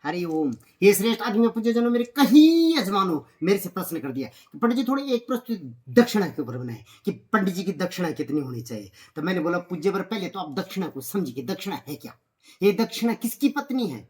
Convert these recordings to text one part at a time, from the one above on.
हरि ओम। ये श्रेष्ठ आदमी पूज्य जनों, मेरे कहीं यजमानों मेरे से प्रश्न कर दिया कि पंडित जी थोड़ी एक प्रश्न दक्षिणा के ऊपर बनाए कि पंडित जी की दक्षिणा कितनी होनी चाहिए। तो मैंने बोला पूज्य पर पहले तो आप दक्षिणा को समझिए, दक्षिणा है क्या। ये दक्षिणा किसकी पत्नी है,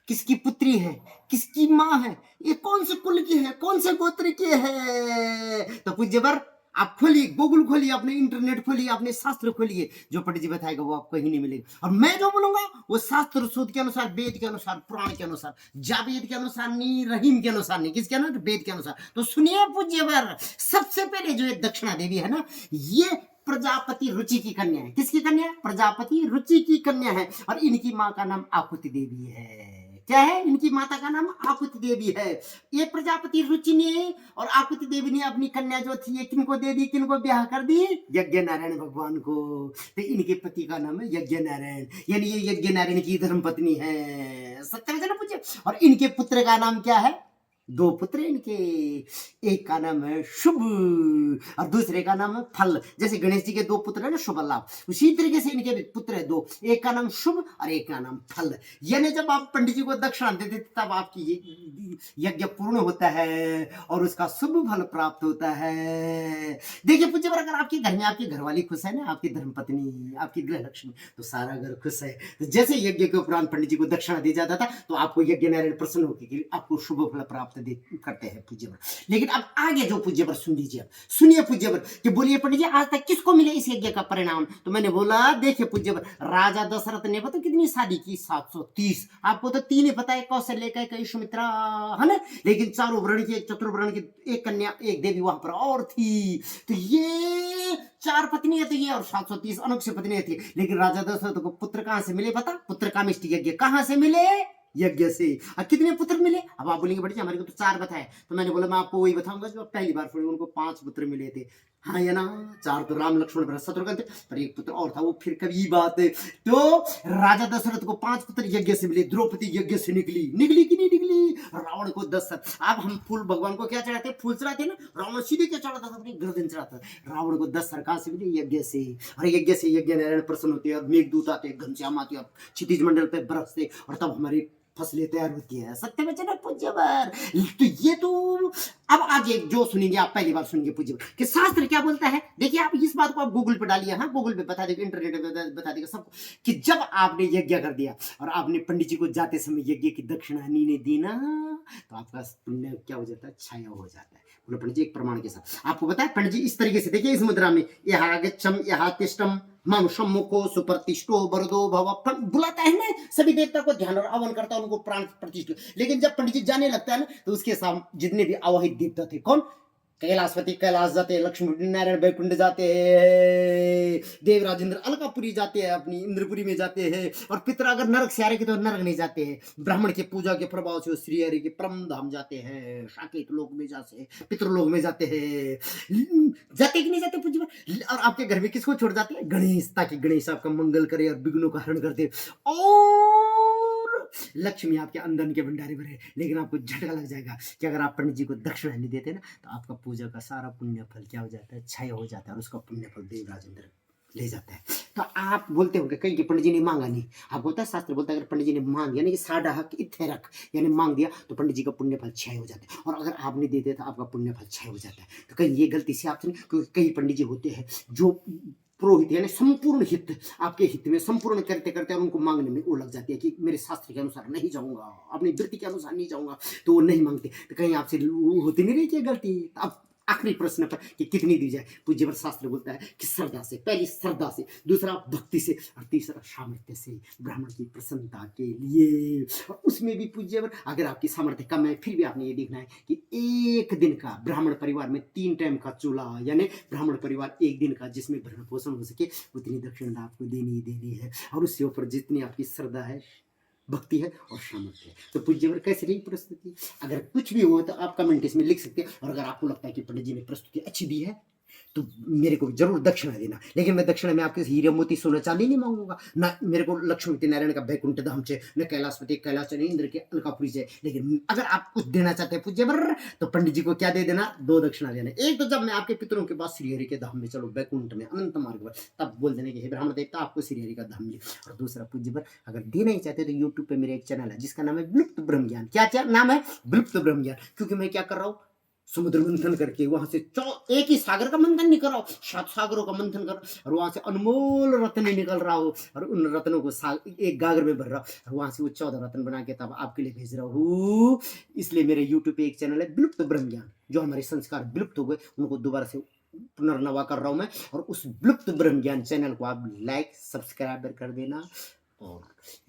किसकी पुत्री है, किसकी माँ है, ये कौन से कुल की है, कौन से गोत्र की है। तो पूज्य पर आप खोलिए, गूगल खोलिए, अपने इंटरनेट खोलिए, अपने शास्त्र खोलिए, जो पंडित जी बताएगा वो आपको कहीं नहीं मिलेगा। और मैं जो बोलूंगा वो शास्त्र सूत्र के अनुसार, वेद के अनुसार, पुराण के अनुसार, जावेद के अनुसार नहीं, रहीम के अनुसार नहीं, किसके अनुसार, वेद के अनुसार। तो सुनिए पूज्य पर, सबसे पहले जो ये दक्षिणा देवी है ना, ये प्रजापति रुचि की कन्या है। किसकी कन्या है, प्रजापति रुचि की कन्या है। और इनकी माँ का नाम आकुति देवी है। क्या है, इनकी माता का नाम आकुति देवी है। ये प्रजापति रुचि ने और आकुति देवी ने अपनी कन्या जो थी ये किनको दे दी, किनको ब्याह कर दी, यज्ञ नारायण भगवान को। तो इनके पति का नाम है यज्ञ नारायण, यानी ये यज्ञ नारायण की धर्मपत्नी है। सत्य में पूछे। और इनके पुत्र का नाम क्या है, दो पुत्र इनके, एक का नाम है शुभ और दूसरे का नाम है फल। जैसे गणेश जी के दो पुत्र है ना, शुभ लाभ, उसी तरीके से इनके पुत्र है दो, एक का नाम शुभ और एक का नाम फल। यानी जब आप पंडित जी को दक्षिणा देते तब आपकी यज्ञ पूर्ण होता है और उसका शुभ फल प्राप्त होता है। देखिए पूज्य पर, अगर आपके घर में आपकी घरवाली खुश है ना, आपकी धर्मपत्नी, आपकी गृह लक्ष्मी, तो सारा घर खुश है। तो जैसे यज्ञ के उपरांत पंडित जी को दक्षिणा दी जाता था तो आपको यज्ञ नारायण प्रसन्न होकर आपको शुभ फल प्राप्त करते हैं पूज्य पर। लेकिन अब आगे जो पूज्य पर सुन लीजिए, सुनिए पूज्य पर कि बोलिए पंडित जी आज तक किसको मिले इस यज्ञ का परिणाम। तो मैंने बोला देखिए पूज्य पर, राजा दशरथ ने पता कितनी शादी की, 730। आपको तो तीन ही पता है, कौशल्य, कैकेयी, सुमित्रा, है ना। लेकिन चारों वर्ण की, चतुर्वर्ण की एक कन्या, एक देवी वहां पर और थी। तो ये चार पत्नियां थी और 730 अनुक्ष पत्नियां थी। लेकिन राजा दशरथ को पुत्र कहां से मिले पता, पुत्र कामेष्टि यज्ञ कहां से मिले, यज्ञ से। अब कितने पुत्र मिले, अब आप बोलेंगे बड़ी हमारे को तो चार बताए। तो मैंने बोला मैं आपको वही बताऊंगा जो आप पहली बार सुने, उनको 5 पुत्र मिले थे। हाँ या ना, 4 तो राम लक्ष्मण भरत शत्रुघ्न थे, पर एक पुत्र और था, वो फिर कभी बात है। तो राजा दशरथ को 5 पुत्र यज्ञ से मिले, द्रौपदी यज्ञ से निकली, निकली कि नहीं निकली, रावण को 10। अब हम फूल भगवान को क्या चढ़ाते, फूल चढ़ाते ना, रावण सीधे क्या चढ़ाता था, अपनी गर्दन चढ़ाता था। रावण को 10 सरकार से मिले यज्ञ से। और यज्ञ से यज्ञ नारायण प्रसन्न होते हैं और मेघदूत आते, घनश्याम आते और क्षितिज मंडल पे बरसते और तब हमारी फसलें तैयार होती है। सत्य में चला पूज्य पर। तो ये तो अब आगे जो सुनेंगे आप पहली बार सुनेंगे पूज्य पर कि शास्त्र क्या बोलता है। देखिए आप इस बात को आप गूगल पे डालिए, हाँ गूगल पे बता देगा, इंटरनेट पे बता देगा सबको कि जब आपने यज्ञ कर दिया और आपने पंडित जी को जाते समय यज्ञ की दक्षिणा नहीं दी ना, तो आपका पुण्य क्या हो जाता है, छाया हो जाता है। बोलो पंडित जी एक प्रमाण के साथ आपको बताया। पंडित जी इस तरीके से देखिए, इस मुद्रा में यहा गच्छम यहा तिष्ठम मम सम्मुखो सुप्रतिष्ठो वरदो भव, बुलाता है ना सभी देवता को, ध्यान और आवन करता है, उनको प्राण प्रतिष्ठित। लेकिन जब पंडित जी जाने लगता है ना, तो उसके साथ जितने भी आवाहित देवता थे, कौन, कैलाशपति कैलाश जाते हैं, लक्ष्मी नारायण बैकुंठ जाते हैं, देवराज इंद्र अलकापुरी जाते हैं, अपनी इंद्रपुरी में जाते हैं। और पितर अगर नरक से आ रहे तो नरक नहीं जाते हैं, ब्राह्मण की पूजा के प्रभाव से श्री हरि के परम धाम जाते हैं, साकेत लोक में जाते हैं, पितृलोक में जाते हैं। जाते कि नहीं जाते पूज्य। और आपके घर में किसको छोड़ जाते हैं, गणेश, ताकि गणेश आपका मंगल करे और विघ्नों का हरण करते और लक्ष्मी आपके अंदर के भंडारे भरे। लेकिन आपको झटका लग जाएगा कि अगर आप पंडित जी को दक्षिणा नहीं देते ना, तो आपका पूजा का सारा पुण्य फल क्या हो जाता है, क्षय हो जाता है और उसका पुण्य फल देवराज इंद्र ले जाता है। तो आप बोलते होंगे कहीं कि पंडित जी ने मांगा नहीं। आप बोलता है शास्त्र बोलता है अगर पंडित जी ने मांग यानी कि साढ़ा हक इत्थे रख, यानी मांग दिया तो पंडित जी का पुण्य फल क्षय हो जाता है। और अगर आप नहीं देते तो आपका पुण्य फल क्षय हो जाता है। तो कहीं ये गलती से आपसे नहीं, क्योंकि कई पंडित जी होते हैं जो पुरोहित यानी संपूर्ण हित, आपके हित में संपूर्ण करते करते और उनको मांगने में वो लग जाती है कि मेरे शास्त्र के अनुसार नहीं जाऊंगा, अपनी वृत्ति के अनुसार नहीं जाऊंगा, तो वो नहीं मांगते। तो कहीं आपसे होती नहीं रही क्या गलती। अब आखिरी प्रश्न पर कि कितनी दी जाए, पूज्य पर शास्त्र बोलता है कि श्रद्धा से, पहली श्रद्धा से, दूसरा भक्ति से और तीसरा सामर्थ्य से, ब्राह्मण की प्रसन्नता के लिए। और उसमें भी पूज्य पर अगर आपकी सामर्थ्य कम है फिर भी आपने ये देखना है कि एक दिन का ब्राह्मण परिवार में 3 टाइम का चूल्हा, यानी ब्राह्मण परिवार एक दिन का जिसमें भरण पोषण हो सके उतनी दक्षिणा आपको देनी ही देनी है। और उससे ऊपर जितनी आपकी श्रद्धा है, भक्ति है और सामर्थ्य है। तो पूज्यवर कैसे रही प्रस्तुति, अगर कुछ भी हो तो आप कमेंट इसमें लिख सकते हैं। और अगर आपको लगता है कि पंडित जी ने प्रस्तुति अच्छी दी है तो मेरे को जरूर दक्षिणा देना, लेकिन मैं दक्षिणा में आपके हीरे मोती सोना चांदी नहीं मांगूंगा ना। मेरे को लक्ष्मीपति नारायण का बैकुंठ धाम से, न कैलाशपति कैलाश इंद्र के अलकापुरी से। लेकिन अगर आप कुछ देना चाहते हैं पूज्य वर, तो पंडित जी को क्या दे देना, 2 दक्षिणा देना। एक तो जब मैं आपके पितरों के पास श्री हरि के धाम में चलो, बैकुंठ में अनंत मार्ग पर, तब बोल देने के हे ब्राह्मण देवता आपको श्री हरि का धाम मिले। और दूसरा पूज्य वर, अगर देना ही चाहते तो यूट्यूब पे मेरा एक चैनल है जिसका नाम है विलुप्त ब्रह्म ज्ञान। क्या नाम है? विलुप्त ब्रह्म ज्ञान। क्योंकि मैं क्या कर रहा हूँ, समुद्र मंथन करके वहां से एक ही सागर का मंथन नहीं कर रहा हूं, 7 सागरों का मंथन कर, और वहां से अनमोल रत्न निकल रहा हो, और उन रत्नों को एक गागर में भर रहा हूं, और वहां से वो 14 रत्न बना के तब आपके लिए भेज रहा हूँ। इसलिए मेरे यूट्यूब पे एक चैनल है विलुप्त ब्रह्म ज्ञान। जो हमारे संस्कार विलुप्त हो गए उनको दोबारा से पुनर्नवा कर रहा हूं मैं, और उस विलुप्त ब्रह्म ज्ञान चैनल को आप लाइक सब्सक्राइब कर देना। और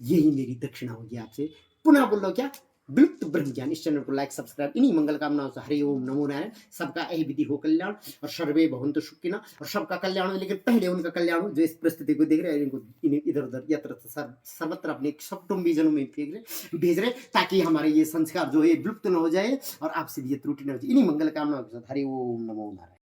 यही मेरी दक्षिणा होगी आपसे। पुनः बोल लो क्या, विलुप्त ब्रह्म ज्ञान, इस चैनल को लाइक सब्सक्राइब। इन्हीं मंगल कामनाओं से हरि ओम नमो नारायण। सबका यही विधि हो कल्याण, और सर्वे भवन्तु सुखिनः। और सबका कल्याण हो, लेकिन पहले उनका कल्याण हो जो इस परिस्थिति को देख रहे हैं, इनको इधर उधर यत्र सर्वत्र अपने कुटुंबीजनों में भेज रहे, ताकि हमारे ये संस्कार जो है विलुप्त न हो जाए, और आपसे भी ये त्रुटि न हो जाए। इन्हीं मंगल कामनाओं के साथ हरि ओम नमो नारायण।